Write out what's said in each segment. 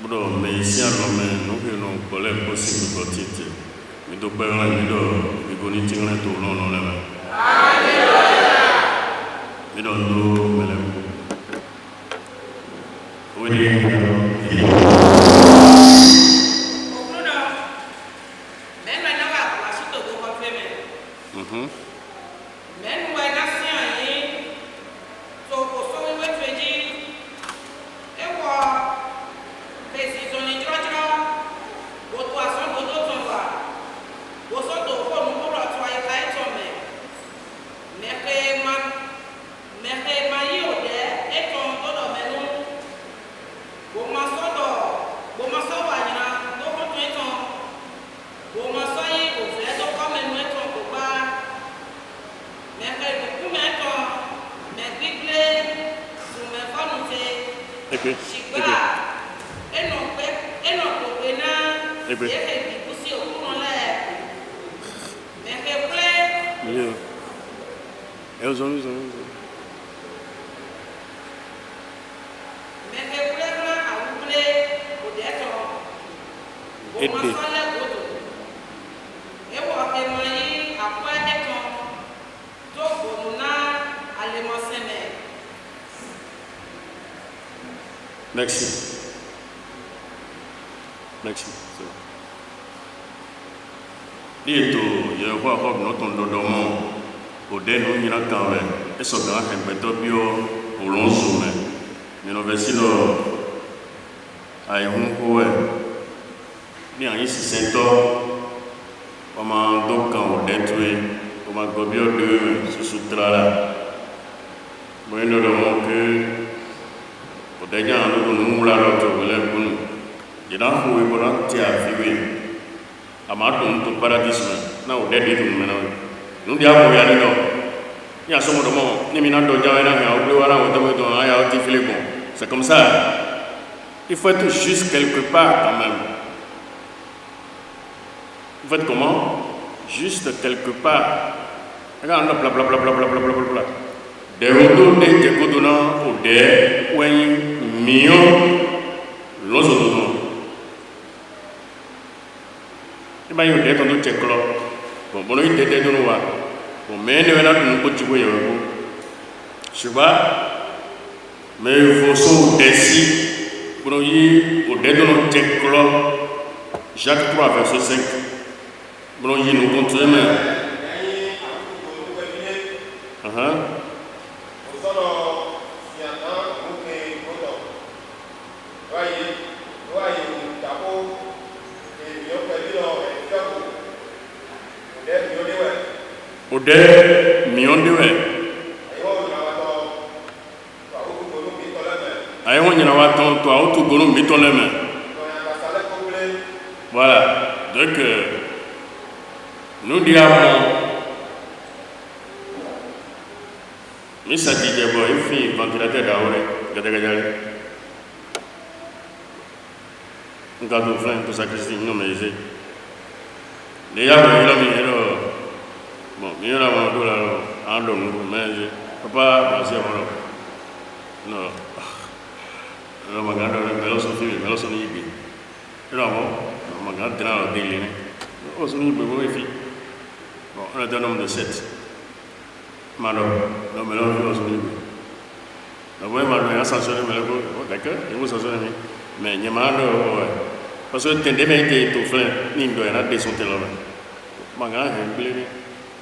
Bro, mais ici à l'homme, nous que nous collègues possible de titre. Mais de père, mais de goniti, on est tout long, on est là. Mais dans l'eau, mais là. Oui, Merci. Merci. Lieto, il y a quoi comme notre dodomo, au dénou, il y a quand même, et ce grand impétobio, au long sommet. Mais nous vessons à un coué. Il y a ici Saint-Or, on m'a donc quand on détruit, on m'a gobio de ce soutra-là. Moi, nous devons que. D'ailleurs, nous nous l'avons trouvé pour nous. Il y a un peu de temps à vivre. À ma tombe, tout paradis, nous avons des détours maintenant. Nous avons des détours. Il y a ce moment, nous avons des détours. C'est comme ça. Il faut être juste quelque part quand même. Il faut être comment? Juste quelque part. Regarde, blablabla. Des retours des décodonnants ou des millions l'os autonome. Il m'a dit que tu es bon, bon, il était de nous. Bon, mais nous avons un petit peu de je sais pas, mais il faut se décider pour nous dire au dé de nos téclos, Jacques 3, verset 5. Pour nous dire, nous continuons. Ode miondewe ayo nyina waton to auto gonu mitoleme voilà donc nous diamo misa DJ boy fi ventilateur daore gadagajale ngado flan to sakristi no meze le ya mo mi hero. Bon, il y a un peu de mais je ne peux pas passer à mon non. Non, ma grande me lo sono ibi. Non, ma grande tena lo degli, o sono ibi voi fi. Bon, on a un nombre de 7. Ma non, me lo sono ibi. La voi ma non ascensione me lo d'accord, et vous ascensione mais il y a parce que tu as tout fait, ni doit y descendre là. Ma grande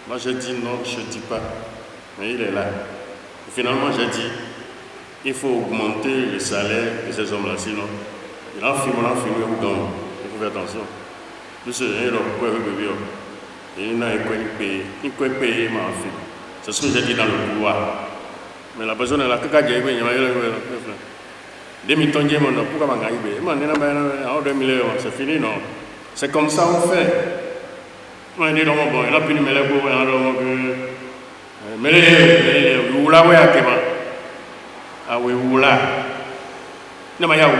moi je dis non, je ne dis pas, mais il est là. Et finalement, j'ai dit, il faut augmenter le salaire de ces hommes-là, sinon, il a filmé, il faut faire attention. Tout ce qui est là, il n'a pas payé, il peut payer ma fille. C'est ce que j'ai dit dans le pouvoir. Mais la personne est là, pourquoi j'ai payé, c'est fini, non? C'est comme ça on fait. Moi, il a pu me lever mais il a ah oui, oula. Non, mais il y a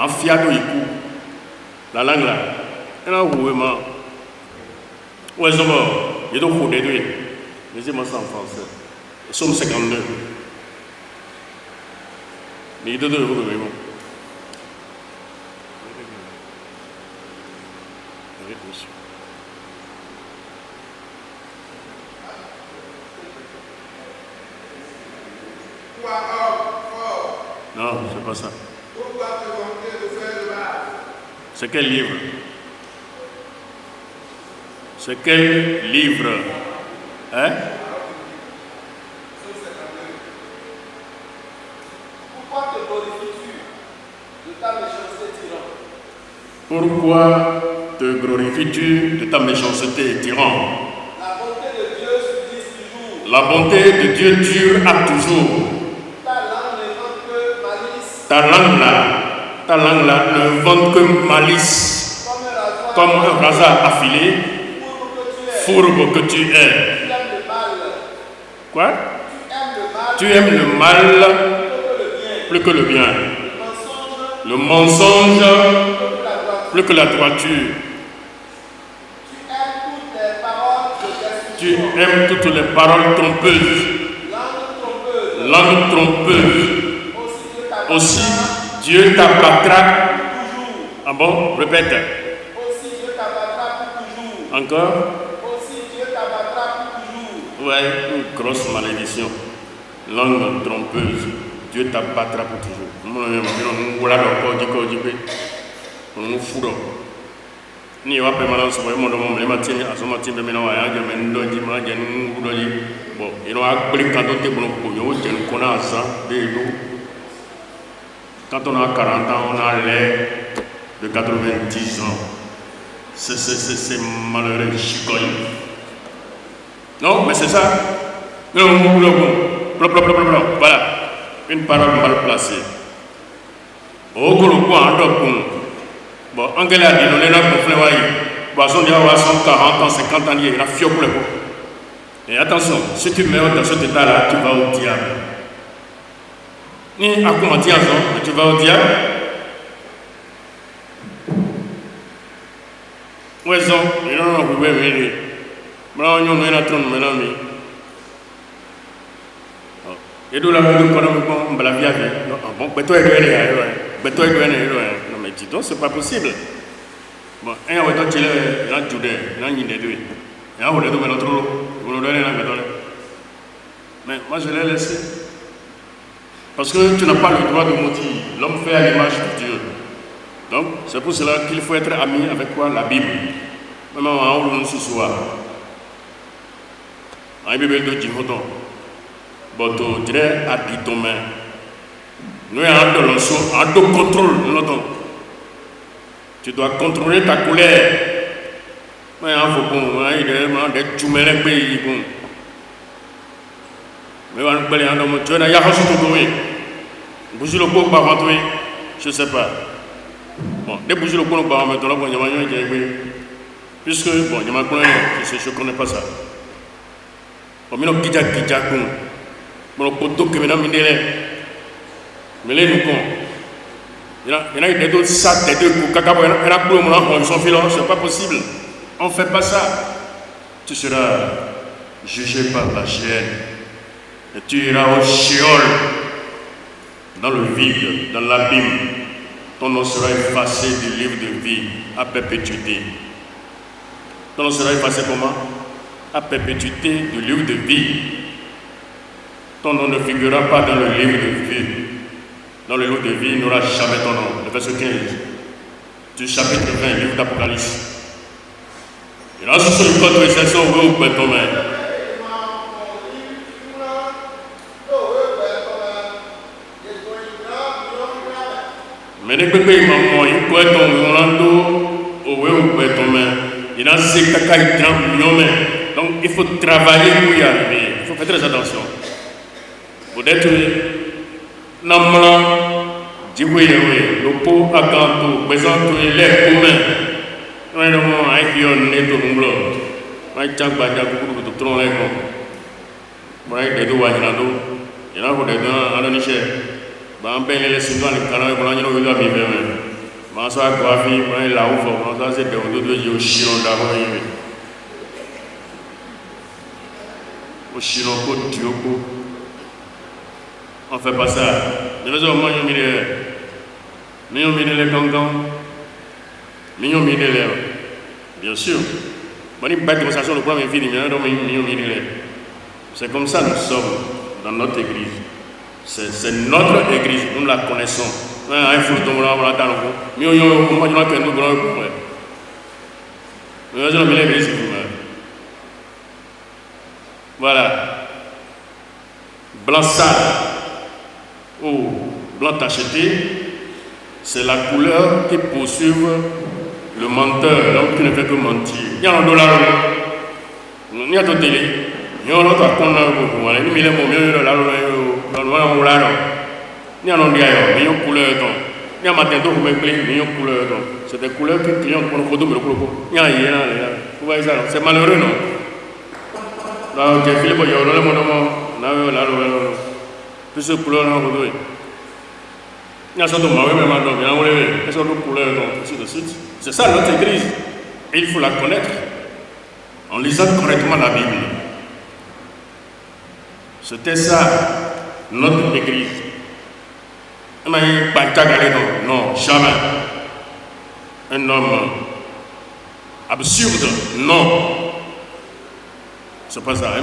un fiado la langue là. Elle a ouément. Ouais, c'est bon. Il doit vous déduire. Mais c'est moi ça en français. Somme 52. Mais il doit vous déduire. Non, c'est pas ça. C'est quel livre? C'est quel livre? Hein? Pourquoi te glorifies-tu de ta méchanceté, tyran? La bonté de Dieu dure à toujours. Ta langue là ne vante que malice, comme un rasoir affilé, fourbe que tu es. Quoi? Tu aimes le mal plus que le bien. Le mensonge plus que la droiture. Tu aimes toutes les paroles trompeuses. Langue trompeuse. Aussi, Dieu t'abattra. Ah bon? Répète. Aussi, Dieu t'abattra pour toujours. Encore? Aussi, Dieu t'abattra pour toujours. Ouais, une grosse malédiction. Langue trompeuse. Dieu t'abattra pour toujours. Ni wa pe malan so mo do mo le matini asoma timbe mena wa ya men do di ma jan do di bon ino a bri ka do te bon ko yo jen ko na sa de do quand on a 40 ans on a l'air de 90 ans c'est malheureux chicoy. Non mais c'est ça. Non voilà une parole mal placée au gros quoi en do. Bon, Angela a dit, on est là pour faire boisson de 40 ans, 50 ans, il y a fio pour le coup. Et attention, si tu meurs dans cet état-là, tu vas au diable. Ni à comment dire ça, tu vas au diable. Oui, ça, il y a un peu de venir. Maintenant, on est en train de me nommer. Et d'où la vie de on va la vie avec. Bon, mais toi, il doit aller. Non, mais dis donc, c'est pas possible. Bon, un a été tiré, il a judé, il a mis les deux. Il a voulu donner l'autre lot, il voulait donner la méthode. Mais moi, je l'ai laissé. Parce que tu n'as pas le droit de maudire. L'homme fait à l'image de Dieu. Donc, c'est pour cela qu'il faut être ami avec quoi? La Bible. Même en haut, ce soir. En Bible de Jimoton. Bon, tu dirais à ton main. Nous avons un contrôle. Tu dois contrôler ta colère. Il faut des tumeurs. Je ne sais pas. Bon, des bougies le coup, puisque, bon, je ne connais pas ça. Bon, mais bon, poteau que maintenant, mais les nous il y en a des deux sacs, des deux caca, ils sont filants, c'est pas possible. On ne fait pas ça. Tu seras jugé par la chaîne. Et tu iras au Sheol, dans le vide, dans l'abîme. Ton nom sera effacé du livre de vie à perpétuité. Ton nom sera effacé comment? À perpétuité du livre de vie. Ton nom ne figurera pas dans le livre de vie. Dans le livre de vie, il n'aura jamais ton nom. Le verset 15 du chapitre 20, livre d'Apocalypse. Il a sur le code de l'exception, oui, ou pas ton main. Mais les bébés, maman, il peut être ton Rolando, oui, ou pas ton main. Il a 50 millions. Donc, il faut travailler pour y arriver. Il faut faire très attention. Pour détruire. Namla, Djiboué, le pot à canto, présente les communs. Vraiment, avec yon n'est pas bon. Avec Tchak Badia, beaucoup de troncs les cons. Avec des doigts, il y en a pour des dents à la niche. Ben, les signes les canaux, pour l'année, il doit vivre. Ben, ça, quoi, fille, ben, là où, ça, c'est des deux chiens d'abord. Au chien, au Tiopo. On ne fait pas ça. De toute façon, moi, je me dis, les gangans, je Bien sûr. Bonne belle démonstration, le premier film, c'est comme ça nous sommes dans notre église. C'est notre église, nous la connaissons. Voilà. Blanc sale ou blanc tacheté, c'est la couleur qui poursuit le menteur, l'homme qui ne fait que mentir. Il y a un dollar, il y a un télé, il y a un autre compte, il y a un il y a un couleur, il y a un matin, il y a une couleur. C'est des couleurs qui client pour le photo, il y a vous voyez ça, c'est malheureux, non? Là, j'ai filé pour y avoir le monde, plus de couleurs, il y a sorte de mauvais même endroit, il y a sorte de couleurs, ainsi de suite. C'est ça notre église. Et il faut la connaître en lisant correctement la Bible. C'était ça, notre église. Non, jamais. Un homme absurde, non. C'est pas ça.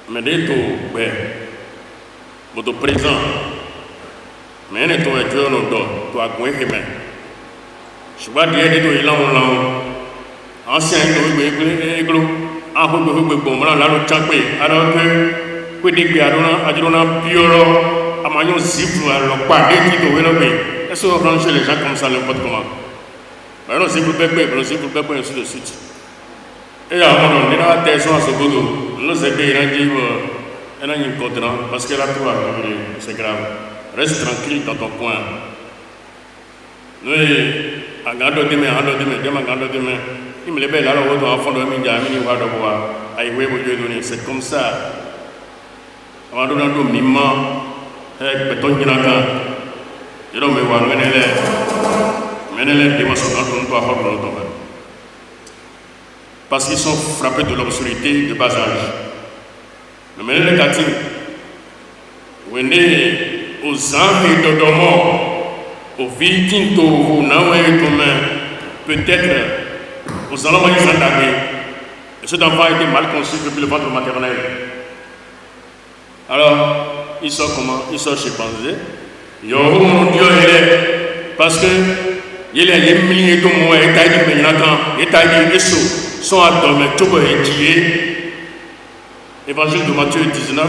Mais dès que votre présent, mais ne toi Dieu nous donne, toi quoi que mais. Je vois dire que il a un ancien églou, un peu bon, là le champé, alors que des adrona piolo, à manion zip, alors pas des titres au vélo. Est-ce qu'on range les gens comme ça n'importe comment? Alors c'est pour bébé, ainsi de suite. Et à un moment donné, la terre à ce boulot, nous aider à dire, elle a une contenant, parce qu'elle a tout à c'est grave. Reste tranquille dans ton coin. Nous, à garde demain, il me lève là, on doit fond de Mindia, c'est comme ça. On va donner un mimant, avec béton qui n'a qu'un. Je don't me voir, menez-les, dimensions dans ton toit, parce qu'ils sont frappés de l'obscurité de bas âge. Le menez les quartiers, venez aux âmes et de dormants, aux victimes de peut-être aux allants et s'endamer. Et cet enfant a été mal conçu depuis le ventre maternel. Alors, il sort comment? Il sort chez Panzé. Yo, mon Dieu, parce que il y a des milliers de mots, et taille de Ménatan, et taille de Yesu, sont à dormir, tout est dié. Évangile de Matthieu 19,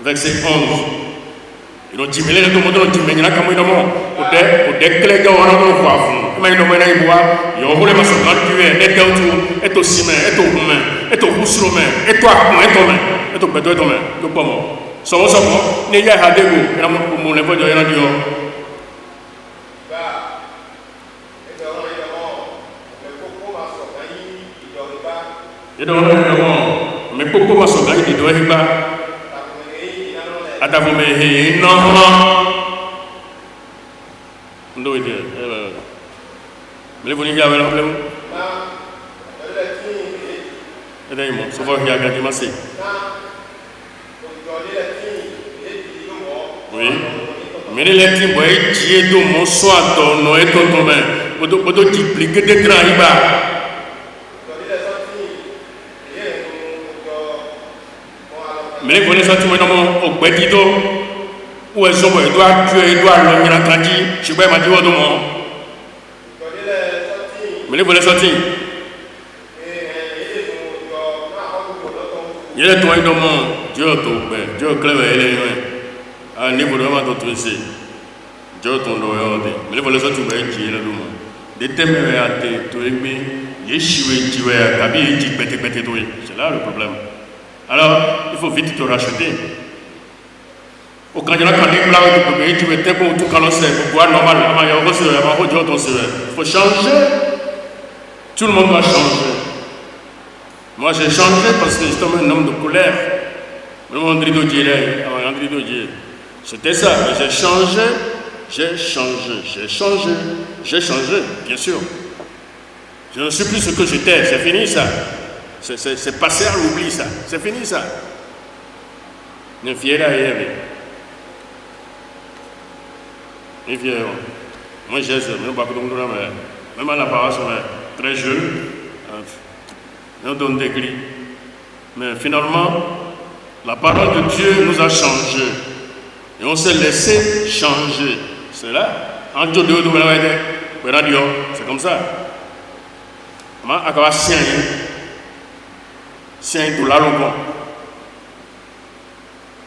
verset 11. Ils ont dit, mais les gens ont dit, mais il y a comme ils ont déclaré qu'on a un coiffon. Mais ils ont dit, il y a un rôle de maçon, et au ciment, et au humain, et au rousseau, et toi, et toi, et toi, et toi, et toi, Somo ne ya hadego na mo le bojo yana dio me popo maso ga di do hiba adabu me he no ndo ide me le boni ya wala problème dai mo so va ya ga di masi. Oui, mais les lettres, moi, j'ai tout mon soin, ton nom et ton nom, pour dupliquer des grands ibas. Mais les volets sentiments au Bédido, où elles sont, il doit tuer, il doit l'homme, il a dit, je sais pas, il m'a dit, au monde. Mais les volets sentiments. Il est toi, il est Dieu, Dieu, clé, il est un niveau de vraiment d'autres ici. Dieu ton doigt, mais les volets sont tous les qui est là. Des thèmes à te aimer, Yeshua, tu es Kabi, tu es tout. C'est là le problème. Alors, il faut vite te racheter. Au quand il y a un candidat, tu es très bon, tout quand on sait, pour boire normal, il faut changer. Tout le monde doit changer. Moi j'ai changé parce que j'étais un homme de colère. C'était ça, mais j'ai changé, bien sûr. Je ne suis plus ce que j'étais, c'est fini ça. C'est passé à l'oubli ça, c'est fini ça. Ne fiera hier. Ne fiera. Moi j'ai ça, mais pas que nous même à la paroisse, très jeune, nous donne des grilles. Mais finalement, la parole de Dieu nous a changé. Et on s'est laissé changer. C'est là. C'est comme ça. C'est tout là longtemps.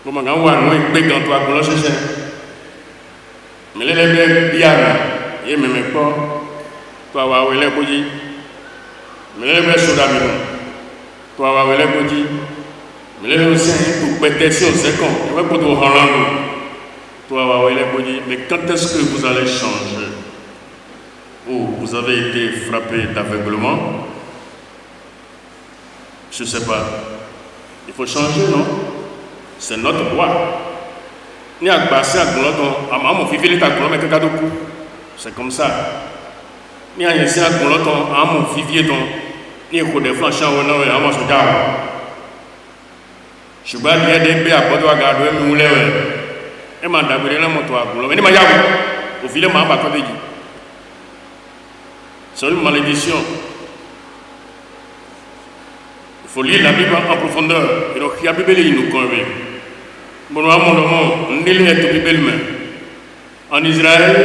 Comment on va nous expliquer quand on va se mais les bien, et même pas, toi va les bougies, mais les soldats, toi va les bougies, mais les aussi pour péter sur c'est con, et va pour tout Hollande, toi va les bougies, mais quand est-ce que vous allez changer? Ou vous avez été frappé d'aveuglement? Je ne sais pas. Il faut changer, non? C'est notre droit. Ni à passer à Goloton, à mon fils, il est à Goloton, mais c'est comme ça. Ni à essayer à Goloton, à mon fils, il ni à des flanches à mon à mon soldat. Je suis pas bien des à Bordeaux à garder, mais vous l'avez. Et m'a d'abord là, mon toit à Goloton. Mais il m'a dit, au fil de ma part, c'est une malédiction. Il faut lire la Bible en profondeur. Et donc, la Bible, il nous convainc. En Israël,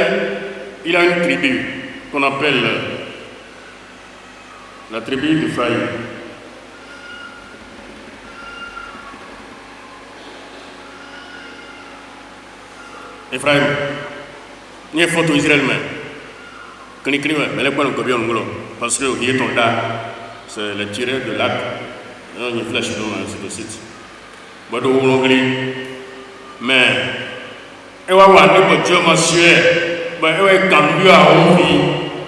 il y a une tribu qu'on appelle la tribu d'Ephraïm. Ephraïm, il y a une photo israélienne. Quand il écrit, mais les points de copier en gros, parce que il est ton là, c'est le tireur de l'arc. Il y a une flèche sur le site. Mais il va voir que Dieu m'a sué, il va cambier à Ovi,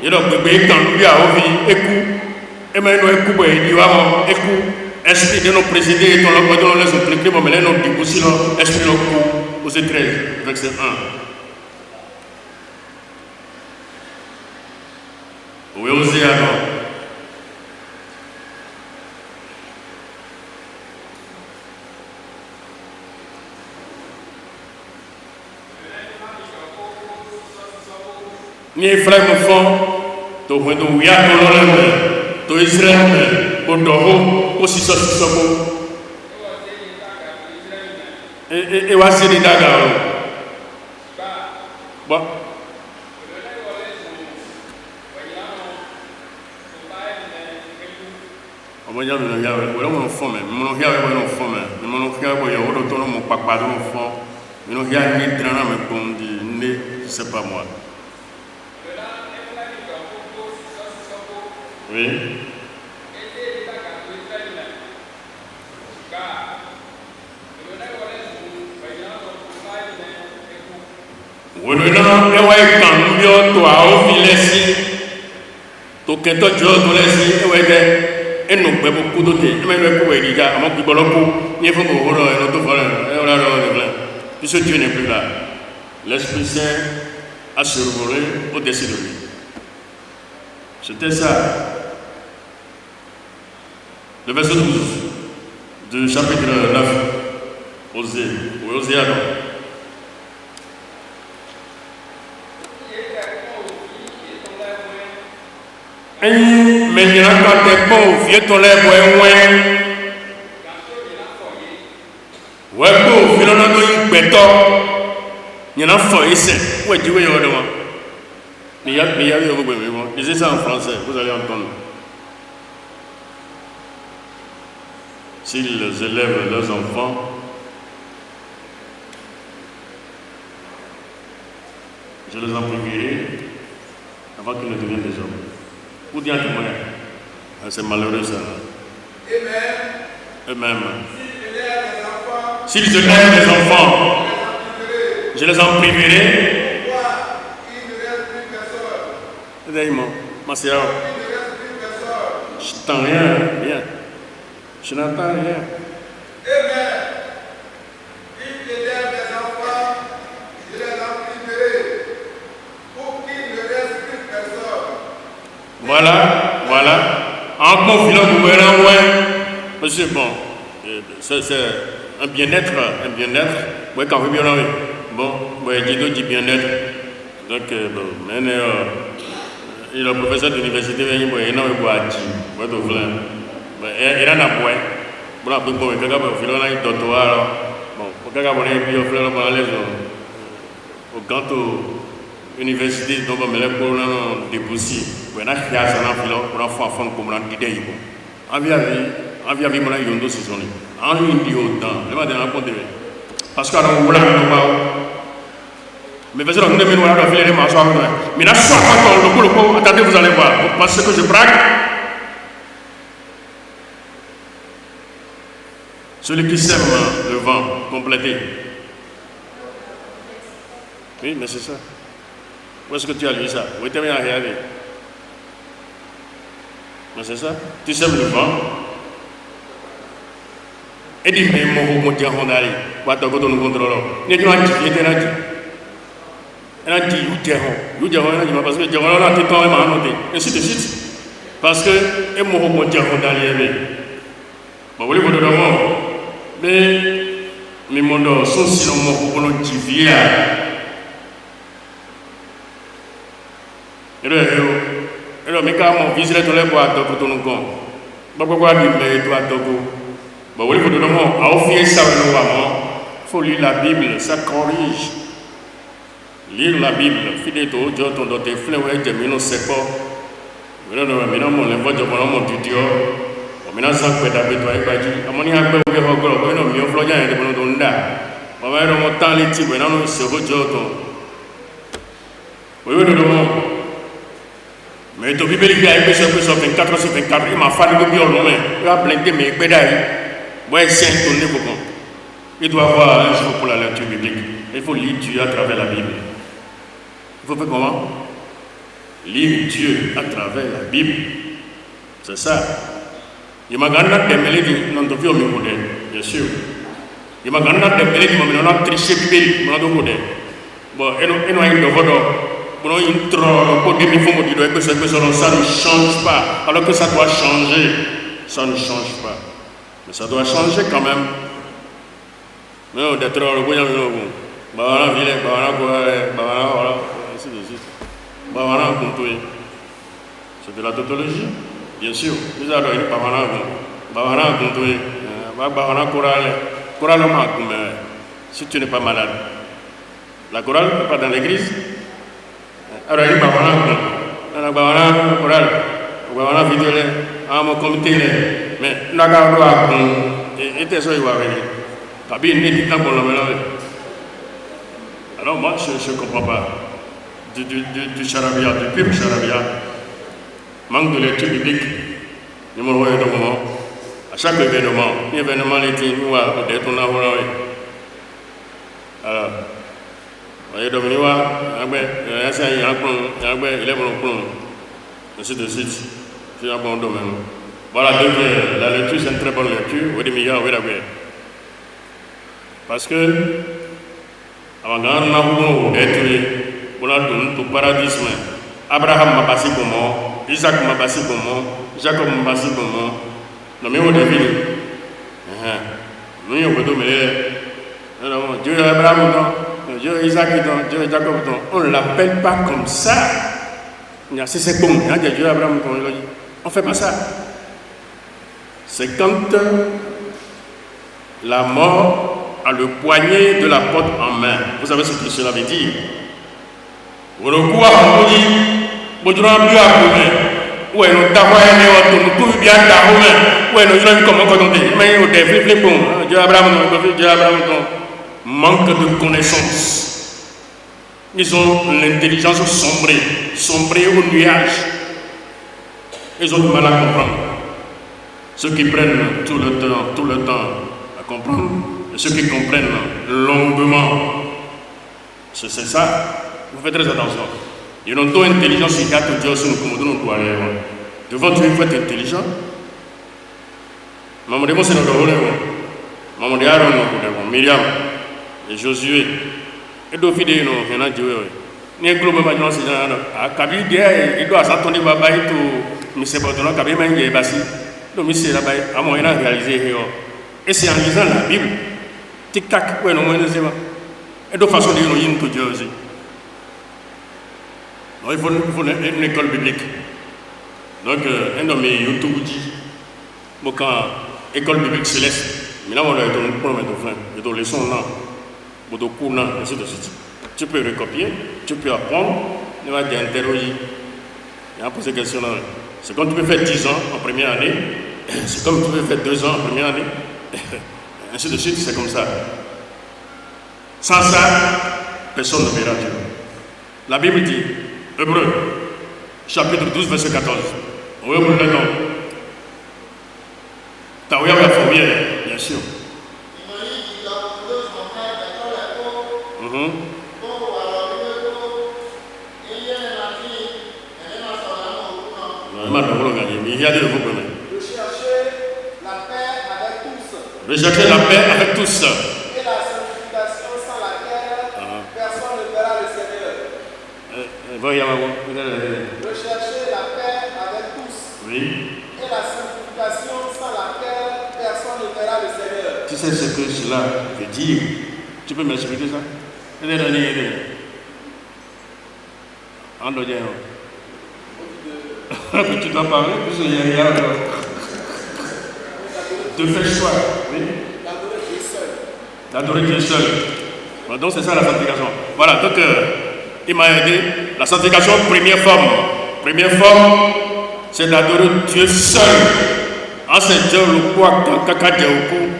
il va cambier à Ovi, écoute, et maintenant écoute, il va écoute, esprit de nos présidents, et ton locaux de nos impliqués, mais nous disons aussi esprit de nos aux 13, verset 1. Oui, osez alors. Ni Ephraim font, to wendo ya to lole, to Israël, to doho, aussi ça et voici les dagas. Bon. On va dire que nous avons un fond, mais nous avons un fond, mais nous avons un papa de fond, nous avons un drama, mais je ne sais pas moi. Oui. Puisque Dieu n'est plus là, l'Esprit Saint a survolé au-dessus de lui. C'était ça. Le verset 12 du chapitre 9, Osée, ou Osée alors. Mais il y a quand t'es bon, vieux ton lèvre, ouais, bon, il y en a un béton. Il y en a un fort ici. Ouais, tu veux y avoir de moi. Mais il y a eu un peu de moi. Je dis ça en français, vous allez entendre. S'ils élèvent leurs enfants, je les en prierai avant qu'ils ne deviennent des hommes. Vous dites à tout le monde, c'est malheureux ça. Eux-mêmes. S'ils élèvent les enfants, je les en priverai. Ma sœur, je n'entends rien. Je n'entends rien. Voilà. En confiant le gouvernement, monsieur, bon, un bien-être. Ouais, quand vous bien bon, j'ai dit bien-être. Donc, bon, maintenant, il est professeur d'université, il est là, il a un point. Bon, après, bon, il y a un doctorat. Bon, il y a un au canto université, donc, il y a un dépoussi. Il y a un fond comme un idée. Envie avec mon yondo si son en une dit autant le matin à compter parce que on voulait mais faisons nous devons avoir filer les marches mais là soit pas le coup attendez vous allez voir parce que je braque celui qui sème le vent complété oui mais c'est ça où est-ce que tu as lu ça où était bien regardé mais c'est ça tu sèmes le vent et dit mais mon Dieu on allait va te go nous contrôle ni tu as dit était là elle a dit you parce que Dieu on a tout temps m'a noté ainsi de suite parce que et mon Dieu on allait bon voulez vous donner mais mon dos sont si mon on dit via et mais quand mon visite dans les boîtes de nous con pourquoi dit mais toi dogo bon, oui, vous devez offrir ça il faut lire la Bible, ça corrige. Lire la Bible, fidèle au Dieu, ton doté, fleuve, je ne sais pas. Maintenant, mon évoque, je prends mon tuteur. Maintenant, ça peut être avec toi, et dit, à mon y a un peu de regret, mais non, mieux florian, et de mon don là. On va avoir mon temps, les types, maintenant, nous serons Dieu. Oui, oui, nous mais tu Bible, il y a un peu sur 24 sur 24, il m'a fallu le mieux, il va blender mes bédailles. Ouais, c'est tourné pour moi. Il doit avoir un jour pour la lecture biblique. Il faut lire Dieu à travers la Bible. Il faut faire comment? Lire Dieu à travers la Bible. C'est ça. Il m'a gagné des mêlés qui n'ont pas vu au milieu, bien sûr. Il m'a gagné des mêlés qui m'ont triché Bible, m'ont donné. Bon, et nous avons une voix. Bon, une trop, pour des millions de dollars, ça ne change pas. Alors que ça doit changer. Ça ne change pas. Mais ça doit changer quand même. Mais on est trop loin de nous. Bah, ville, bah, voilà, ainsi de suite. Bah, voilà, c'est de la tautologie, bien sûr. Nous avons une parole, bah, voilà, bah, voilà, chorale, si tu n'es pas malade. La chorale n'est pas dans l'église. Alors, il y a bah, voilà, chorale, bah, voilà, vidéo, à mon comité, mais la garde était ça, il va venir. Alors moi je ne comprends pas du charabia, du pur charabia, manque de lecture biblique. Nous me voyons au moment, à chaque événement est dit, nous avons des tournages. Alors, voyez donc, nous avons ainsi de suite. C'est un bon domaine. Voilà, donc la lecture c'est une très bonne lecture. Parce que avant d'en tout paradis, Abraham m'a passé comment, Isaac m'a passé comment, Jacob m'a passé comment. Non mais au début, nous avons Dieu Abraham, Dieu Isaac, Dieu Jacob, on ne l'appelle pas comme ça. C'est bon, Dieu Abraham, on ne fait pas ça. C'est quand la mort a le poignet de la porte en main. Vous savez ce que cela veut dire? Vous le coup à Mouni, vous ne plus à Mouni. Où est notre travail? Nous tout bien à Mouni. Où est notre travail? Comment on dit? Mais au début, bon, Dieu Abraham, manque de connaissance. Ils ont l'intelligence sombrée au nuage. Ils ont du mal à comprendre. Ceux qui prennent tout le temps à comprendre, et ceux qui comprennent longuement, c'est ça. Vous faites très attention. Ils n'ont pas intelligence, ils gâtent Dieu sur nous comme nous doit aller. Devant Dieu, il faut être intelligent. Maman de Moses, Maman de Aaron, Myriam, et Josué, et David, il y en a Dieu. Ni un globe maintenant, c'est un Kabi, il doit s'attendre à tout, mais c'est pas de l'autre Kabi, mais il est bassi. Donc, c'est là-bas, à moyen de réaliser. Et c'est en lisant la Bible tic-tac, ouais, non, moi, je sais pas. Et d'autres façons de dire, il y a une culture aussi. Donc, il faut une école biblique. Donc, un de mes YouTube dit, bon, quand école biblique céleste, mais là, on a été un problème de frère, et de leçons là, ou de cours là, ainsi de suite. Tu peux recopier, tu peux apprendre, tu vas t'interroger. Il y a posé question là. C'est comme tu peux faire 10 ans en première année, c'est comme tu peux faire 2 ans en première année, ainsi de suite, c'est comme ça. Sans ça, personne ne verra Dieu. La Bible dit, Hébreu, chapitre 12, verset 14. Oui, vous le nom. T'as oublié la fourrière, bien sûr. Recherchez la paix avec tous. Et la sanctification sans laquelle personne ne verra le Seigneur. Recherchez la paix avec tous. Oui. Et la sanctification sans laquelle personne ne verra le Seigneur. Tu sais ce que cela veut dire? Tu peux m'expliquer ça? Tu dois parler, puisqu'il y a de faire choix. Oui. D'adorer Dieu seul. Voilà, donc c'est ça la sanctification. Voilà, donc il m'a aidé. La sanctification, première forme. Première forme, c'est d'adorer Dieu seul. En ce Dieu, le quoi, kaka Dieu,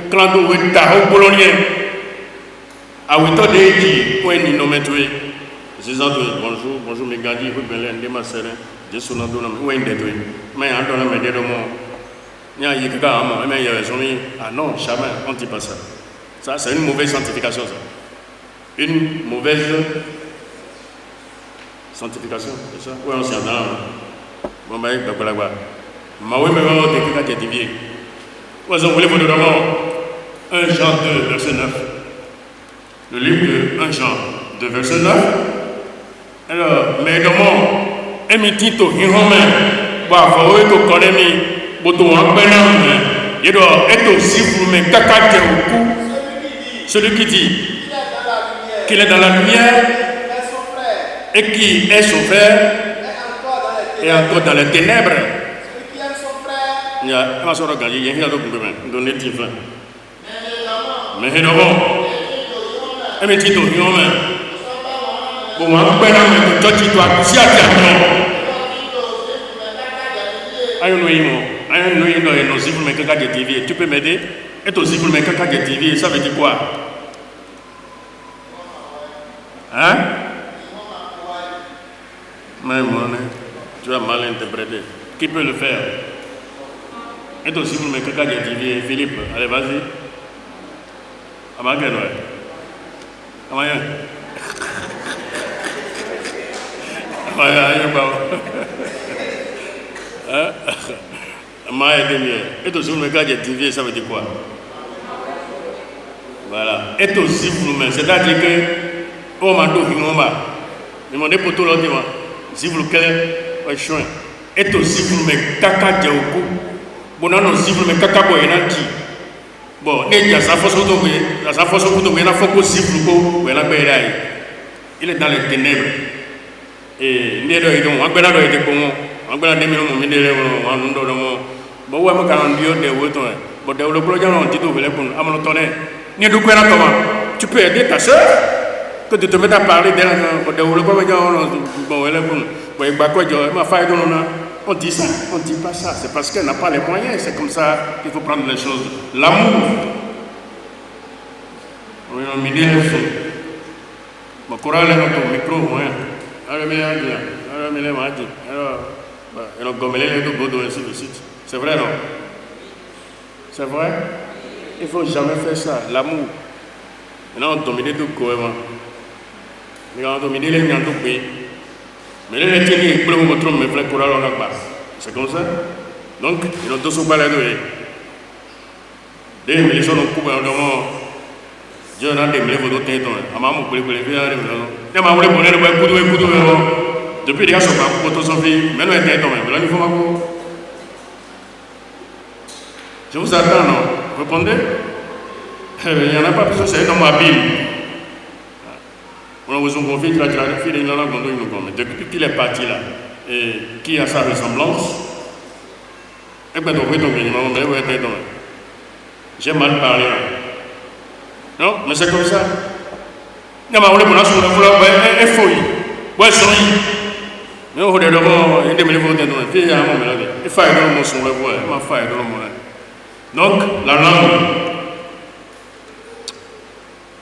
clando, weta, au polonien. A wito de Edi, où est Nino Metoué. Bonjour, bonjour, mes gars, vous venez de ma sœur. Je suis dans le monde, où est Ndetoué. Mais en donnant mes deux mots. Il y a quelqu'un à moi, mais il y a ah non, jamais, on ne dit pas ça. Ça, c'est une mauvaise sanctification, ça. Une mauvaise sanctification, c'est ça? Oui, on s'y attend. Bon, ben, il va pas ma oui, mais on dit que tu es dévié. Vous voulez vous donner 1 Jean 2, verset 9. Le livre de 1 Jean 2, verset 9. Alors, mais comment, Emitito, Hirome, Bafo, Eko Konemi, Boto Ambenam, il doit être aussi vous, mais Kaka Théoku, celui qui dit qu'il est dans la lumière et qui est son frère et encore dans les ténèbres. Il y a un seul regard, il y a un autre problème, donner des fins. Mais il doit Emitito, Hirome, Bon, Ambenam, et que tu dois aussi attendre. Tu peux m'aider? Et aussi pour mes caca de TV, ça veut dire quoi? Hein? Mais moi, tu as mal interprété. Qui peut le faire? Et aussi pour mes caca de TV, Philippe, allez, vas-y. Amaganoë. Amaganoë. Et aussi, vous me gardez dévié, ça veut dire quoi? Voilà. Et aussi, vous me, c'est-à-dire que, oh, ma douce, demandez pour tout l'autre, si vous le voulez, chouin. Et aussi, vous me caca de au bon, non, si vous me caca boy, bon, il y a sa force autour, sa force autour, il y a faut aussi, vous le il est dans les ténèbres. Et il est dans les ténèbres. I'm going to name him in the level but what can do the water? But they will blow down on Tito Velepon, Amonotone. Near the Quenatoma. Tu peux aider ta soeur que de te mettre à parler d'elle, but they will go down on Velepon. But backward, ma fire on dit ça, on ne dit pas ça. C'est parce qu'elle n'a pas les moyens. C'est comme ça qu'il faut prendre les choses. L'amour. On a mis les choses. Ma chorale est notre micro, hein. Alors, et donc, comme elle est de Bodo, ainsi de suite. C'est vrai, non? C'est vrai? Il ne faut jamais faire ça. L'amour. Maintenant, on domine tout cohérent. Mais on domine les gens tout pays. Mais les gens qui ont montré mes frères pour aller en bas. C'est comme ça. Donc, ils ont tous pas les deux. Dès que les gens ont coupé en demandant, Dieu n'a des mille photos de temps. À ma mère, vous pouvez faire un peu. Depuis les gars sont pas pour son fils, mais nous étions même. Là, il faut m'avoir. Je vous attends, non? Répondez. Il n'y en a pas besoin, c'est un homme habile. On vous a confié, il a fait des langues, mais depuis qu'il est parti là, et qui a sa ressemblance, et bien, j'ai mal parlé. Non, mais c'est comme ça. Non, mais on est bon, on est fouille. Ouais, sorry. Mais on est devant, il est devant, il est il faut aller dans le son, il faut aller dans le monde. Donc, la langue,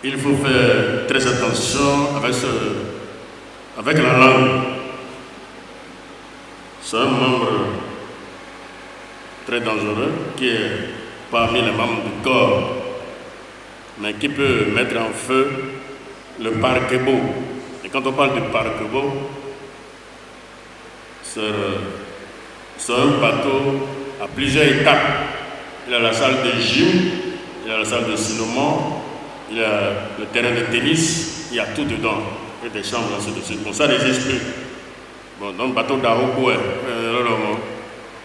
il faut faire très attention avec la langue. C'est un membre très dangereux qui est parmi les membres du corps, mais qui peut mettre en feu le paquebot. Et quand on parle de paquebot, c'est un bateau à plusieurs étapes. Il a la salle de gym, il a la salle de cinéma, il a le terrain de tennis, il y a tout dedans. Il y a des chambres, ainsi de suite. Bon, ça n'existe plus. Bon, dans le bateau d'Aroko,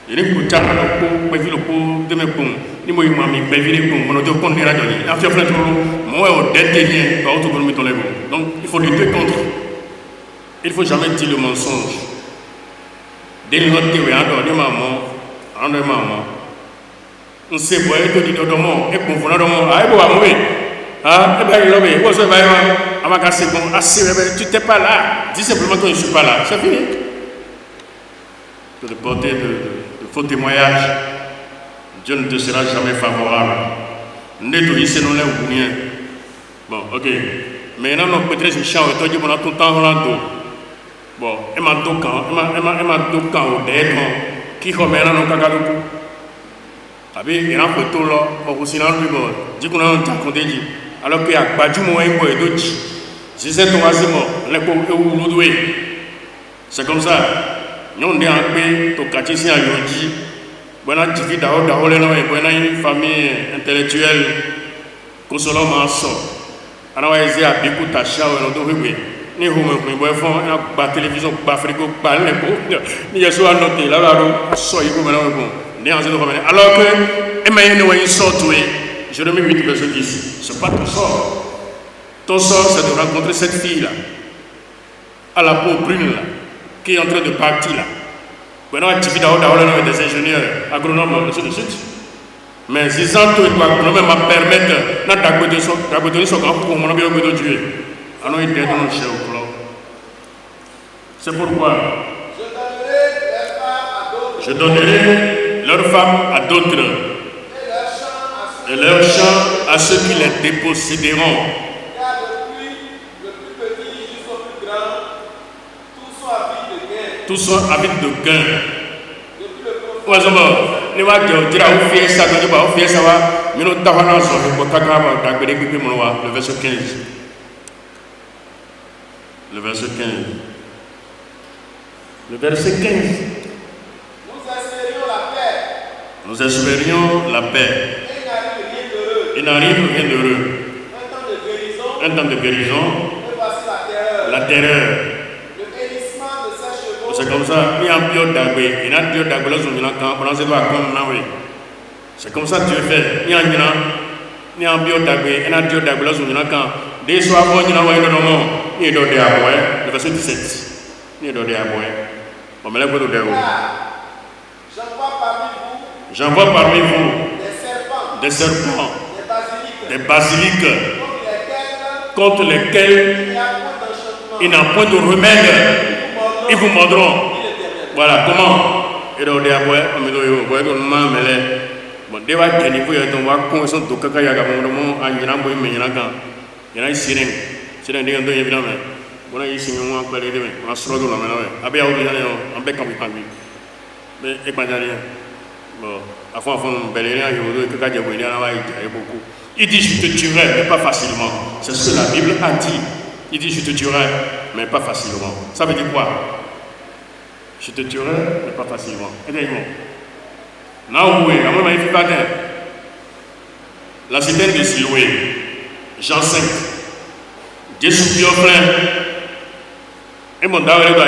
il y a une couture, donc il faut lutter contre. Il ne faut jamais dire le mensonge. Dès que on sait pas que tu dois et qu'on voit tu n'es pas là. Dis simplement que je ne suis pas là. C'est fini. De porter de faux témoignages, Dieu ne te sera jamais favorable. Bon, ok. Maintenant, nous peut-être je chante et tout le temps bon, et ma dokan au dé qui remet dans nos cacadou. Il y a un peu tout là, on s'y rend du bord. Dis qu'on a un temps qu'on dit. Alors qu'il y a pas du moins un peu d'autres. Si c'est ton asimo, les pauvres ou l'oudoué. C'est comme ça. Nous on est en paix, au quartier si à Yodi. Bon, on a dit d'abord, une famille intellectuelle, consolant ma soeur. Alors, on a beaucoup de tâches, on a dit, ni vous me voyez, on a télévision, pas frigo, pas les pauvres. Ni je suis annoté, là, soyez vous maintenant. Alors que, Emmanuel sort, je remets 8 verset 10. Ce n'est pas ton sort. Ton sort, c'est de rencontrer cette fille-là, à la peau brune, là, qui est en train de partir là. Maintenant, tu vis avec des ingénieurs, agronomes, ainsi de suite. Mais si ça, tout agronome m'a permettre d'abandonner son grand pour mon bien de Dieu. Alors, il est dans le chien au clan. C'est pourquoi je donnerai leurs femmes à d'autres et leurs champs à ceux qui les déposséderont. Tous sont avides de gain. Le verset 15. Le verset 15. Le verset 15. Nous espérions la paix. Il n'arrive rien d'heureux. Un temps de guérison. La terreur. C'est comme ça, il y a un bio d'agoué, il y a un bio d'agoué, c'est comme ça que Dieu fait. Il y a un bio d'agoué, il y a un bio d'agoué, des soirs, il y a le verset 17. Il y a on me l'a dit. J'envoie parmi vous des serpents, des basiliques, contre lesquels il n'y a point de remède. Ils vous mordront. Voilà, comment? Et donc, on me dit, bon, des fois, il y a des gens qui ont des il dit, je te tuerai, mais pas facilement. C'est ce que la Bible a dit. Il dit, je te tuerai, mais pas facilement. Ça veut dire quoi? Je te tuerai, mais pas facilement. La cité de Siloué, Jean 5, Jésus qui offre et mon dawe est dans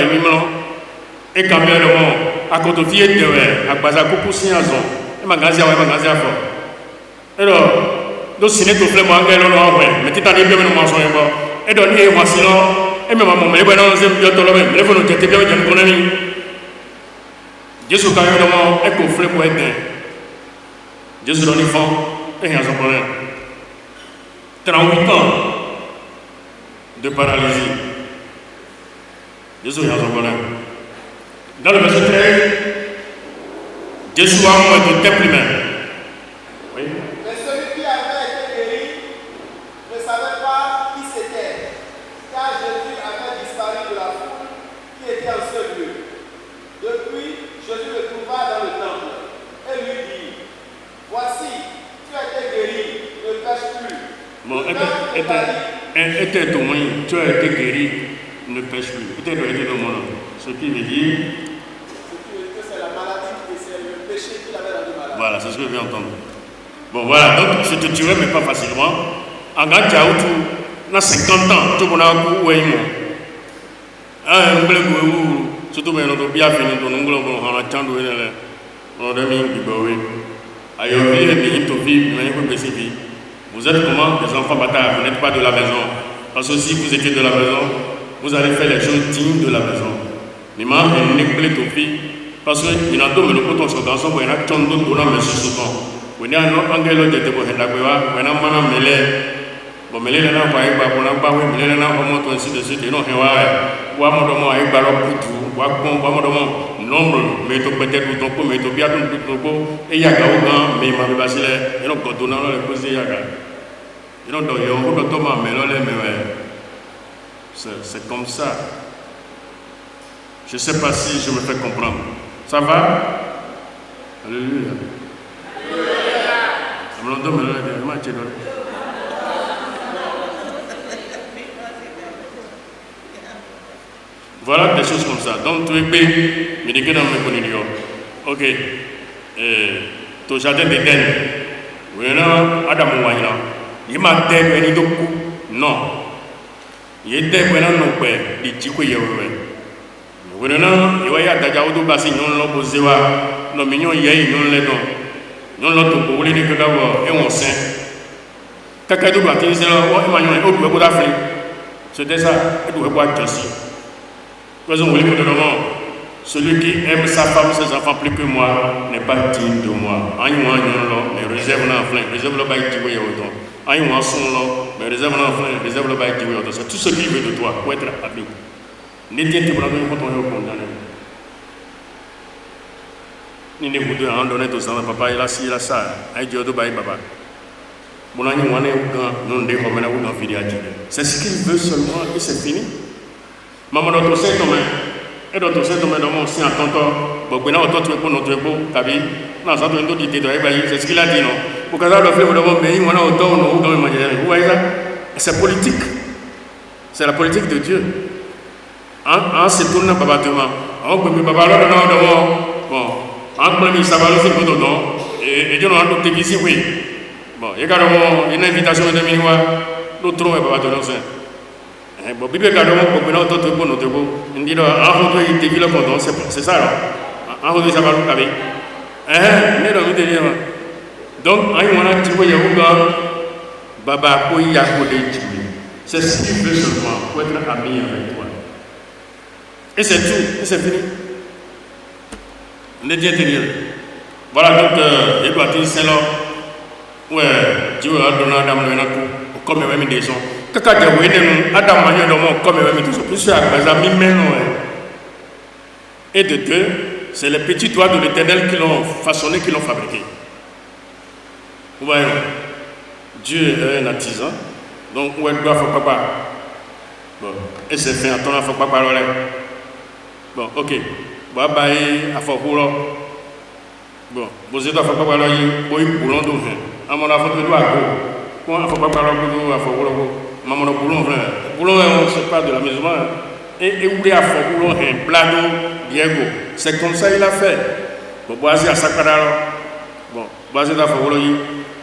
et quand bien le monde, à côté de vie, à Bazakou, et magasin fort. Alors, do siné to flé mo angelo no ouais mais titani bien no mo so yebo e do ni e wasilo e me mamo me bo no zem yo to lo me le fo no tete bien jan ko nani Jésus quand yo mo e ko flé mo eden Jésus do ni fond e yan so problème 38 ans de paralysie Jésus yan so problème dans le verset 13 Jésus a moins de temple humain. Oui. Mais celui qui avait été guéri ne savait pas qui c'était, car Jésus avait disparu de la foule qui était en ce lieu. Depuis, Jésus le trouva dans le temple et lui dit, voici, tu as été guéri, ne pêche plus. Bon, était au moins, tu as été guéri, ne pêche plus. Était au moins, ce qui veut dire. Voilà, c'est ce que je viens d'entendre. Bon, voilà, donc je te tuerai, mais pas facilement. En Gatia, tu as 50 ans, tu as un peu de ah, un peu de surtout, mais on a bien fini, on a tant de on a mis du bois. Aïe, vous êtes comment des enfants bâtards, vous n'êtes pas de la maison. Parce que si vous étiez de la maison, vous allez faire les choses dignes de la maison. Mais moi, je n'ai pas de filles. Parce que il y a deux minutes sur dans son bois, il y a tant d'autres dans le sous-ton. Vous n'avez pas angelo de tebo henda kwa, vous n'avez pas mêlé. Bon mêlé là kwa iba, vous n'avez pas mêlé là kwa moto ainsi de suite. Non hewa, wa modomo iba lo putu, wa bon, wa modomo nombre, mais to peut-être ou ton ko, mais to bien ton ko, et yaga ou gan, mais ma basile, et non kodona le poser yaga. Et non do yo, ko to ma melo le mais c'est comme ça. Je ne sais pas si je me fais comprendre. Ça va? Alléluia. Voilà des choses comme ça. Donc, tu es bé, mais de quel homme est connu? Ok. Ton jardin d'Éden. Oui, non, Adam Ouaïna. Il m'a dit, non. Il était bon, non, père. Il dit que il y a non, il y a des gens qui ont passé non posé non mignon yé non les dons non l'autre pour les que d'abord et on sait kakado ba tin c'est là on Emmanuel au doit d'Afrique c'était ça il doit boire aussi parce qu'on voulait que celui qui aime sa femme ses enfants plus que moi n'est pas digne de moi en moi non mais réserve là plein réserve le bail qui autant en moi son là mais réserve là plein réserve le bail qui autant c'est tout ce qu'il veut de toi pour être avec n'était pas dans le contrôle condamné ni ne vous donner tout ça papa il a si il a ça ai Dieu de bail papa mon ami on est au non de comme on a vidéo c'est ce qu'il veut seulement et c'est fini maman notre c'est comme et notre c'est comme dans mon sien tonton bon ben autant tu pour notre beau tabi non ça doit être dit c'est ce qu'il a dit non pour que ça le fait devant mais on a autant nous dans le vous voyez ça c'est politique c'est la politique de Dieu en se tournant babatement on peut baba là non bon en premier ça va aussi pour non et Dieu nous a tout ici oui bon et quand on une invitation de minuit l'autre est baba de ça bon bible quand on peut non tout pour notre beau on dit là en photo il te dit le pardon c'est ça là en photo ça va nous caler mais dans le délire donc aïe on a dit que Yahuda baba ko ya ko de c'est ce qu'il veut seulement pour être ami avec toi. Et c'est tout, et c'est fini. On est bien tenu. Voilà donc, il doit dire c'est là. Ouais, Dieu a donné à Adam le naku, comme il même des gens. Quand tu as dit, Adam m'a dit, comme il même des gens, plus sûr, et de deux, c'est les petits doigts de l'Éternel qui l'ont façonné, qui l'ont fabriqué. Vous voyez, Dieu est un artisan, donc où elle doit faire papa. Bon, et c'est fait, attends, il faut pas parler. Bon, ok. Bon, bah, il faut rouler. Bon, vous êtes à faire parler, vous êtes boulon d'eau. À mon affaire, vous doit go. Bon, il faut pas parler, vous doit faire rouler. Maman, boulon, frère. Boulon, c'est pas de la maison. Et où il y a fait boulon, un plano, Diego. C'est comme ça il a fait. Bon, boisé à Sakadaro. Bon, boisé à faire rouler.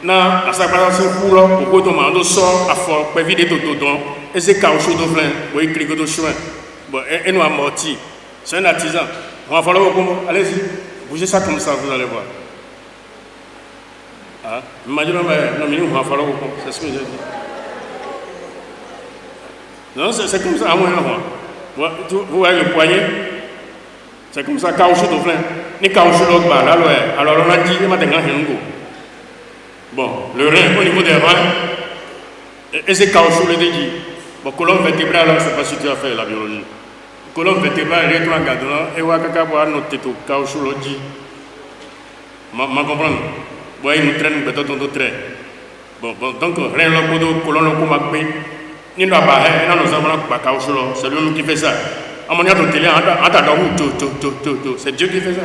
Non, à Sakadaro, c'est rouler. Pourquoi tu m'as sort à fort, pour éviter tout le temps. Et c'est caoutchouc de plein. Vous écrivez que tu chemin. Bon, et nous amorti. C'est un artisan. On va falloir au combo. Allez-y. Bougez ça comme ça, vous allez voir. Ah, imagine, c'est ce que j'ai dit. Non, c'est comme ça, à moi. Vous voyez le poignet? C'est comme ça, caoutchouc de plein. Ni caoutchouc l'autre bas, là, alors on a dit, il m'a dit, bon, le rein, au niveau des reins, et c'est caoutchouc le dit. Bon, colonne vertébrale, alors, je ne sais pas si tu as fait la biologie. Colonne vertébrale, il y a trois gars dedans, et on va notre tête au caoutchouc le dit. Ma comprendre? Bon, il nous traîne peut-être ton trait. Bon, donc, rien le colonne le coup, ni n'a pas, nous avons pas caoutchouc, c'est lui qui fait ça. À mon avis, télé, c'est Dieu qui fait ça.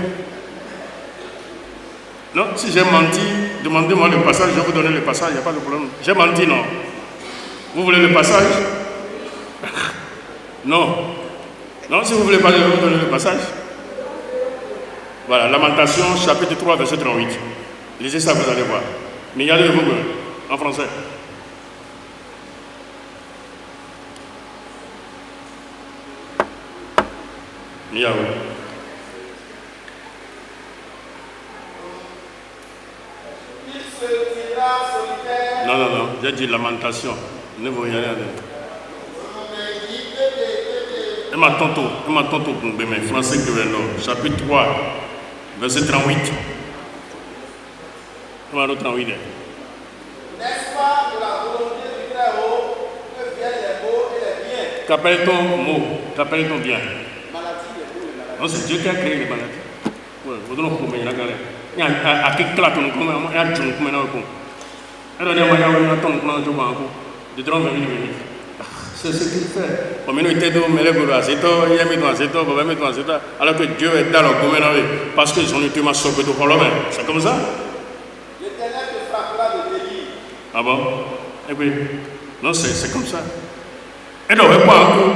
Non, si j'ai menti, demandez-moi le passage, je vais vous donner le passage, il n'y a pas de problème. J'ai menti, non. Vous voulez le passage? Non. Non, si vous ne voulez pas, je vais vous donner le passage. Voilà, Lamentation, chapitre 3, verset 38. Lisez ça, vous allez voir. Mais il y a le Google, en français. Yahoo. Il se dira solitaire. Non, j'ai dit lamentation. Ne voyez rien. Et ma tonto, mais français que le chapitre 3, verset 38. Et ma 38. N'est-ce pas de la volonté du Très-Haut que viennent les maux et les biens? Qu'appelle-t-on mot? Qu'appelle-t-on bien? Non, c'est Dieu qui a créé les maladies. Vous donnez un coup, mais il y a un galère. Il y a un qui claque, il y a un jour, il y a un coup. Alors, il y a un ton, il y a un c'est ce qu'il fait. Au milieu de tout, mais les gars, c'est tout, il y a mis dans c'est tout, il y a mis dans c'est tout. Alors que Dieu est dans le commun, parce que son ultime sauvé de problème. C'est comme ça. L'Éternel te frappera de délire. Ah bon? Et puis, non, c'est comme ça. Et donc, on va un coup.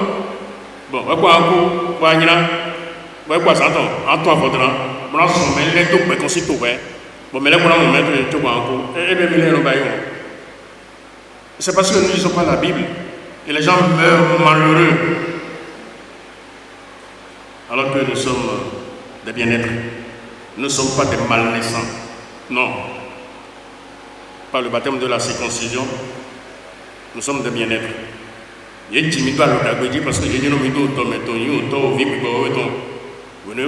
Bon, on va un coup, on va quoi ça attend en faudra on a son mais les tout comme si tout ouais bon mais là on va mettre tout en coup et bien les robaillons c'est parce que nous ne lisons pas la Bible et les gens meurent malheureux alors que nous sommes des bien-être. Nous ne sommes pas des malnaissants, non, par le baptême de la circoncision nous sommes des bien-être. Il y a timide parce que j'ai dit non mais tout nous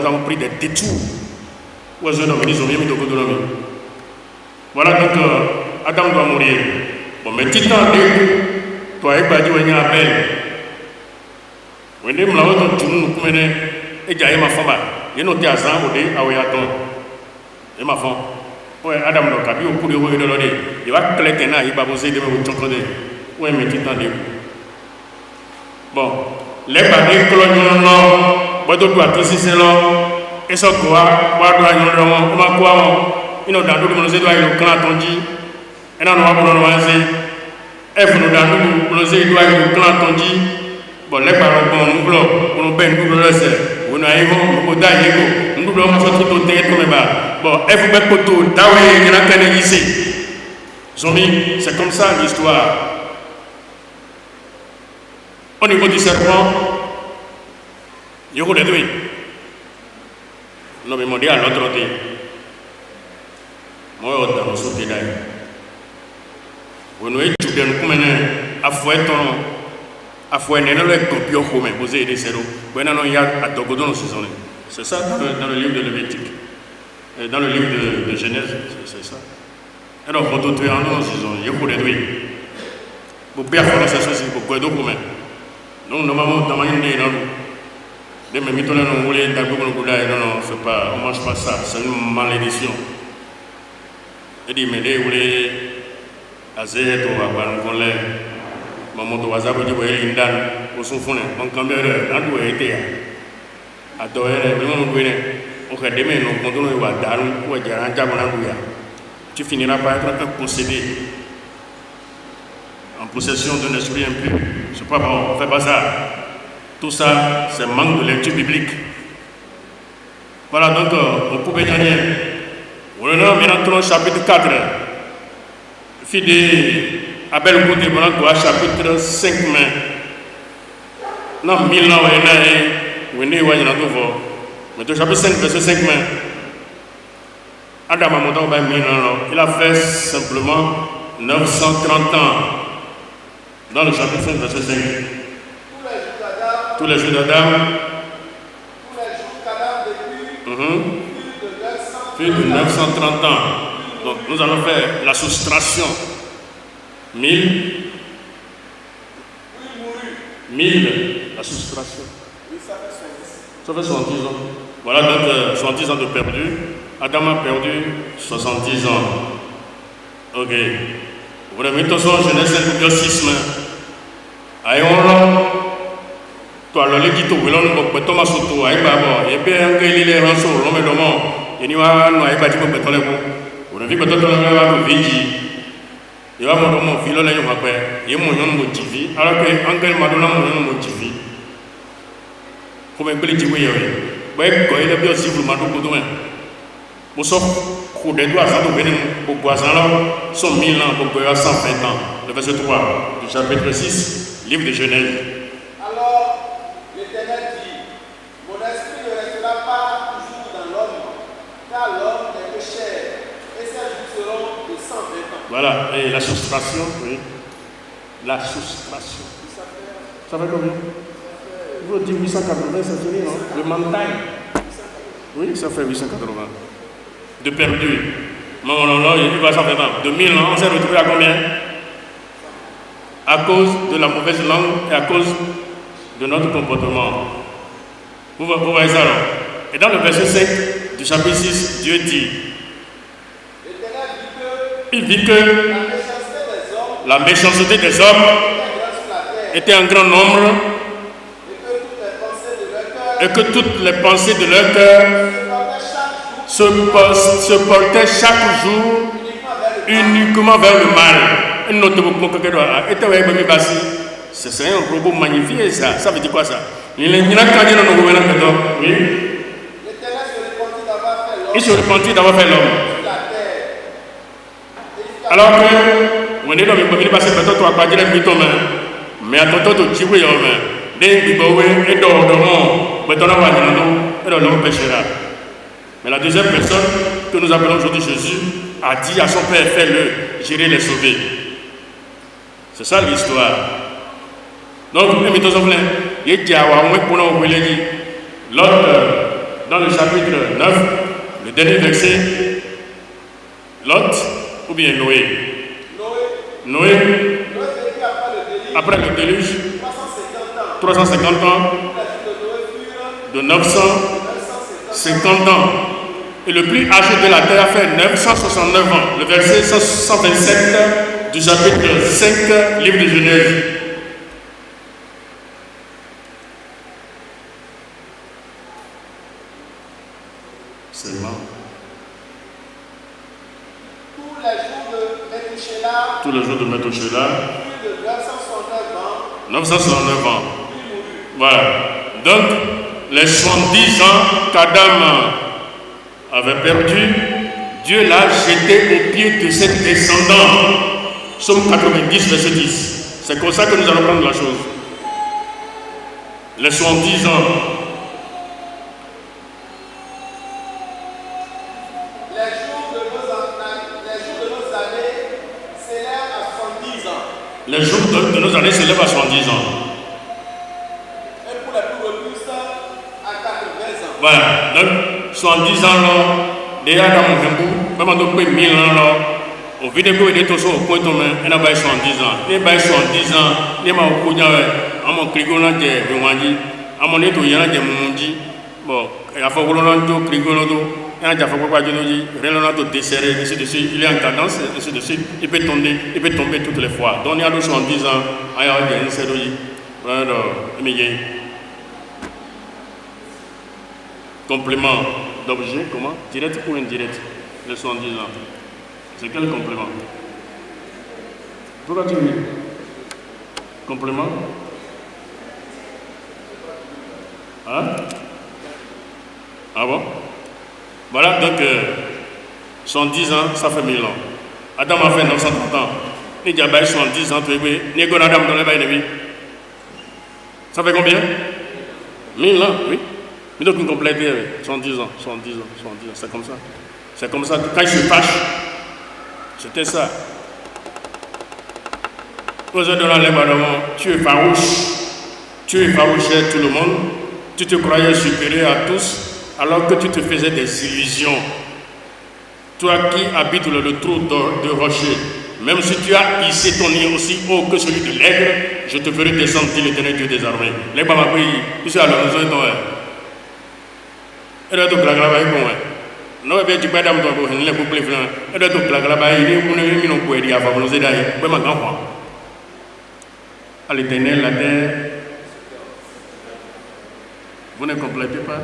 avons pris des détours. Voilà donc Adam doit mourir. Bon, mais titan de toi et Badi Wenya Abel. When they mlao to tunu kumene e jaye ma famba. Ye no ti azan ode awoyaton. E ma fon. Ouais Adam no kabi o kure wo de lo de. E wa kleke na yi babo se de mo chonkode. Ouais mais titan de. Bon. Les badés coloniaux non, bodo doit tout si c'est là, et ça quoi, doit y avoir on va quoi, il nous donne tout le monde se doit y clan tondi, et non on va pour nous lancer, et vous nous donne tout le monde doit y clan tondi, bon les parents bon nous pour nous ben nous le laisser, vous n'avez pas nous d'ailleurs nous devons faire tout au terrain comme ça, bon et vous mettez pour tout, d'ailleurs il y en a plein ici, zombie, c'est comme ça l'histoire. Au niveau du serpent, il y a des deux. Nous avons demandé à l'autre côté. Moi, je suis dans le sauté d'ailleurs. Vous nous étudiez, nous sommes à fouet ton. À fouet, nous sommes à copier comme vous avez des zéros. Vous n'avez pas à Togodon dans saison. C'est ça dans le livre de Lévitique. Dans le livre de Genèse, c'est ça. Alors, vous avez en nous dans saison. Il y a des deux. Vous pouvez faire ces choses, vous pouvez documenter. Donc, nous avons dans une idée, non, c'est pas, on ne mange pas ça, c'est une malédiction. Il dit, mais les voulez, azé, toi, on va maman, toi, ça veut dire, il y a une son fond, on cambiera, on doit être à adorer, on va demain, on continue à dar, ou à dire, tu finiras par être un possédé, en possession d'un esprit impur. C'est pas bon, on ne fait pas ça. Tout ça, c'est manque de lecture biblique. Voilà, donc, on peut gagner. On est maintenant au chapitre 4. Fidé, Abel Côté, voilà, chapitre 5. Non, 1000 ans, on est, mais au chapitre 5, verset 5. Adam a monté au 1000 ans. Il a fait simplement 930 ans. Dans le chapitre 5, verset 5. Tous les jours d'Adam. Tous les jours qu'Adam vécut. Plus de 930 ans. Donc nous allons faire la soustraction. 1000. 1000. La soustraction. Ça fait 70 ans. Voilà donc 70 ans de perdu. Adam a perdu 70 ans. Ok. Vous avez mis ton son Genèse 5 6. Aïe-on toi le qui te voulons nous Thomas Soto aïe babo et bien que il est rançon l'homme de mort et nous allons aïe bâti pour pétole vous on a vu que tout le monde va vous vigi il va mon filo là il va faire et mon nom motivé alors que Angel Madonna mon nom motivé comme un petit oui ouais quand il est bien aussi vous m'avez beaucoup de main vous sauf coup de doigts ça doit venir pour boisson là sont 1000 ans pour boire 120 ans le verset 3 du chapitre 6 livre de Genèse. L'Éternel dit, mon esprit ne restera pas toujours dans l'homme, car l'homme n'est que chair, et ses jours seront de 120 ans. Voilà, et la soustraction, oui. La soustraction. Ça fait combien? Vous dites 880, ça finit, non? Le mental. Oui, ça fait 880. De perdu. Non, il va 120 ans. De 1000 ans, on s'est retrouvé à combien? À cause de la mauvaise langue et à cause de notre comportement. Vous voyez ça là? Et dans le verset 5 du chapitre 6, Dieu dit, il dit que la méchanceté des hommes était un grand nombre et que toutes les pensées de leur cœur se portaient chaque jour uniquement vers le mal. C'est un robot magnifique ça. Ça veut dire quoi ça? Il se repentit d'avoir fait l'homme. Alors que, on est dans le premier passé, peut-être toi, pas dire un mytho, mais à ton tour, tu vois, mais la deuxième personne que nous appelons aujourd'hui Jésus a dit à son Père, fais-le, j'irai les sauver. C'est ça l'histoire. Donc, il y a l'autre, dans le chapitre 9, le dernier verset, Lot ou bien Noé. Noé, après le déluge, 350 ans, de 950 ans. Et le plus âgé de la terre a fait 969 ans. Le verset 127 du chapitre 5, livre de Genèse. Tous les jours de Métouchéla, 969 ans. Voilà. Donc, les 70 ans qu'Adam avait perdu, Dieu l'a jeté au pied de ses descendants. Somme 90, verset 10. C'est comme ça que nous allons prendre la chose. Les 70 ans. Les jours de nos années s'élèvent à 70 ans. Et pour les plus robustes, à 80 ans. Voilà. Donc, 70 ans, là, déjà dans mon hembou, même on peut 1000 ans, là, au vidéo, il est tout ça au point de main, il a 70 ans. Il a 70 ans, il a au coup de à mon crigolon de Rwandi, à mon étau, il y a des Mundi. Bon, il a fait Rolando, Crigolodo. Il a fait quoi de desserrer, ainsi de suite. Il est en cadence, ainsi de suite. Il peut tomber toutes les fois. Donc il y a 70 ans, il y a une série. Complément d'objet, comment? Direct ou indirect? Les 70 ans. C'est quel complément? Pourquoi tu dis? Complément? Hein? Ah bon? Voilà, donc 110 ans, ça fait 1000 ans. Adam a fait 930 ans. Il y a 110 ans, il y a Adam dans les bains. Ça fait combien? 1000 ans, oui. Mais donc, une complète 110 ans, 110 ans, 110 ans, c'est comme ça. C'est comme ça, quand ils se fâchent, c'était ça. Aujourd'hui, dans les Libanais, tu effarouchais tout le monde, tu te croyais supérieur à tous, alors que tu te faisais des illusions. Toi qui habites le trou de rocher, même si tu as hissé ton nid aussi haut que celui de l'aigle, je te ferai descendre, dit l'Éternel Dieu des armées. Les Bamabouis, tu sais à la maison, et là, tu as la bon. Non, mais tu peux d'abord pour les coups les flancs. Et là, tu as la il est pour nous, nous pouvons dire avant nous aider. Oui, ma grand-mère. À l'Éternel, la terre. Vous ne complétez pas?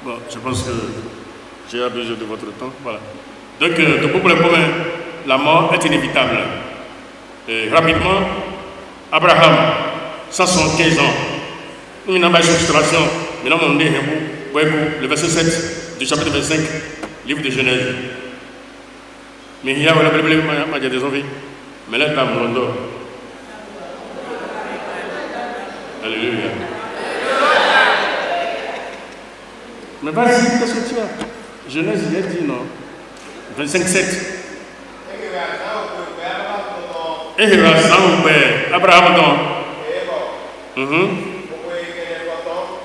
Bon, je pense que j'ai besoin de votre temps. Voilà. Donc, le peuple commun, la mort est inévitable. Et rapidement, Abraham, 175 ans, une frustration. Maintenant, on dit, le verset 7 du chapitre 25, livre de Genèse. Mais il y a un problème, il y a des envies. Mais là, dans mon dos. Alléluia. Mais vas-y, qu'est-ce que tu as? Genèse, il a dit non. 25, 7. Et Abraham, non.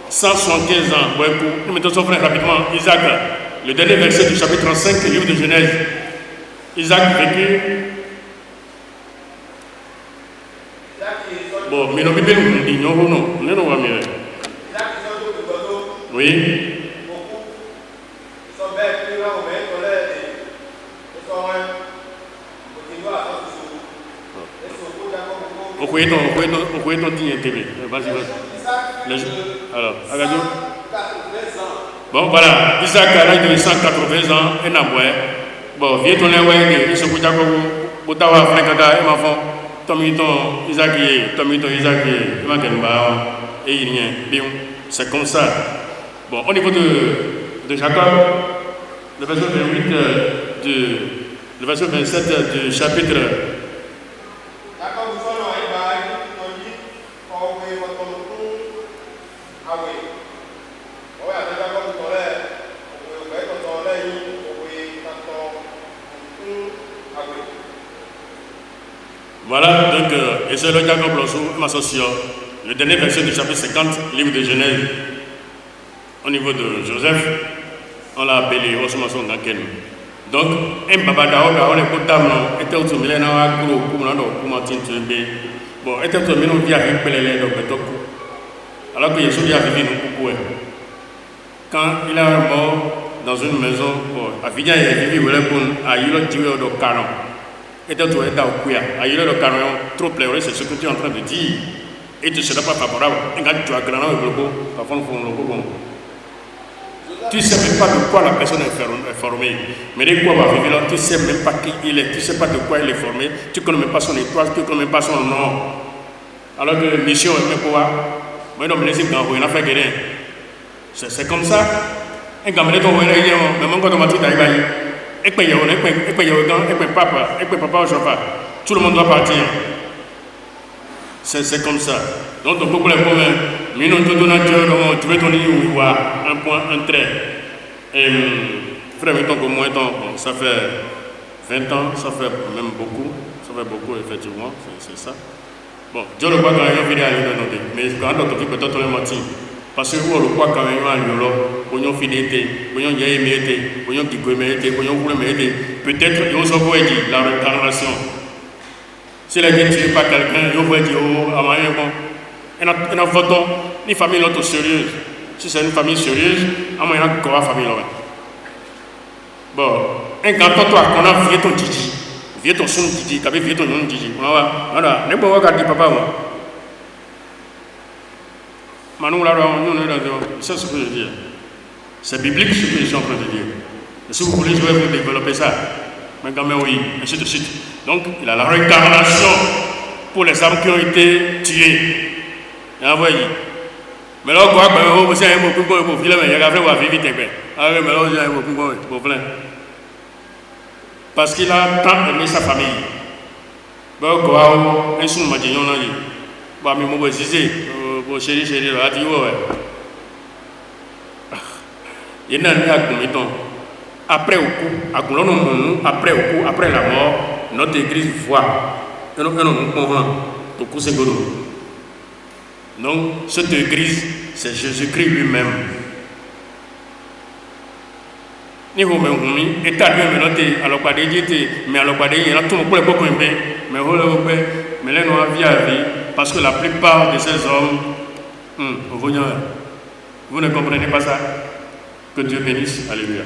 175 ans. Nous mettons son frère rapidement. Isaac, le dernier verset du chapitre 35, livre de Genèse. Isaac vécu. Bon, mais nous vivons non. Nous nous voyons. Oui. On croyait ton digne télé. Vas-y. Alors, regardez. Bon, voilà. Isaac a l'âge de 180 ans et n'a pas. Bon, viens ton lait, il se couche à Boutawa, Francaga, et ma femme. Tomiton, Isaac, il m'a et il n'y a bien. C'est comme ça. Bon, au niveau de Jacob, le verset 28 le verset 27 du chapitre. Voilà, donc, et c'est le Jacob Lossou, m'associe. Le dernier verset du chapitre 50, livre de Genèse. Au niveau de Joseph, on l'a appelé Osmason Ganken. Donc, un babadao, on est potable, était au sommet, on a gros, pour m'en tirer. Bon, était au sommet, on vient avec Pelé, donc, alors que Yeshua vient arriver nous couper. Quand il a mort dans une maison, à Vidia, il est venu, à Yolo, tu es au canon. Et donc, tu es dans le couille. À Yolo, le canon, trop pleuré, c'est ce que tu es en train de dire. Et tu ne seras pas favorable. Et quand tu as grand le logo, parfois, on le logo. Tu ne sais même pas de quoi la personne est formée. Mais de quoi va vivre là, tu ne sais même pas qui il est, tu ne sais pas de quoi il est formé, tu ne connais même pas son étoile, tu ne connais même pas son nom. Alors que mission est même pour moi, non, mais les gens ont fait guérir. C'est comme ça. Un gamin de ton voyage, mais mon quand on m'a dit d'ailleurs, et puis papa au chauffeur, tout le monde doit partir. C'est comme ça. Donc, le peuple est commun. Mais nous, tu veux ton livre, un point, un trait. Et frère, mettons que moins temps, bon, ça fait 20 ans, ça fait même beaucoup. Ça fait beaucoup, effectivement, c'est ça. Bon, Dieu le croit quand même, il y a une mais quand on a peut-être on menti. Parce que vous le croit quand même, il y a une fidélité, il y a une émérité, il y a une émérité, il y a une émérité. Peut-être, il y a une la réincarnation. Si la vie ne tue pas quelqu'un, il va dire, oh, à moyen, bon. Et dans votre les familles sont sérieuses. Si c'est une famille sérieuse, à moyen, il y a une famille là. Bon, un grand toi, on a vu ton Didi, vu ton son Didi, tu avais vu ton nom Didi. Voilà, ne peux pas regarder papa, moi. Manou, là, c'est ce que je veux dire. C'est biblique ce que je suis en train de dire. Et si vous voulez, je vais vous développer ça. Mais quand même, oui, ainsi de suite. Donc, il a la réincarnation pour les âmes qui ont été tuées. Et envoyé. Mais là, quoi, vous avez un peu de filet, mais il y a un peu de vite. Ah oui, mais là, vous avez un peu de plein. Parce qu'il a tant aimé sa famille. Bon, quoi, un son m'a dit, non, non, mais moi, je disais, chérie, là, tu vois, il y a un peu de temps. après au coup, après la mort, notre église voit. Donc, cette église, c'est Jésus-Christ lui-même. Ni ho me humi eta lui me noté alors pas de diété mais alors pas de il y a tout pour les beaucoup mais ho le mais les noirs vie parce que la plupart de ces hommes vous ne comprenez pas ça. Que Dieu bénisse. Alléluia.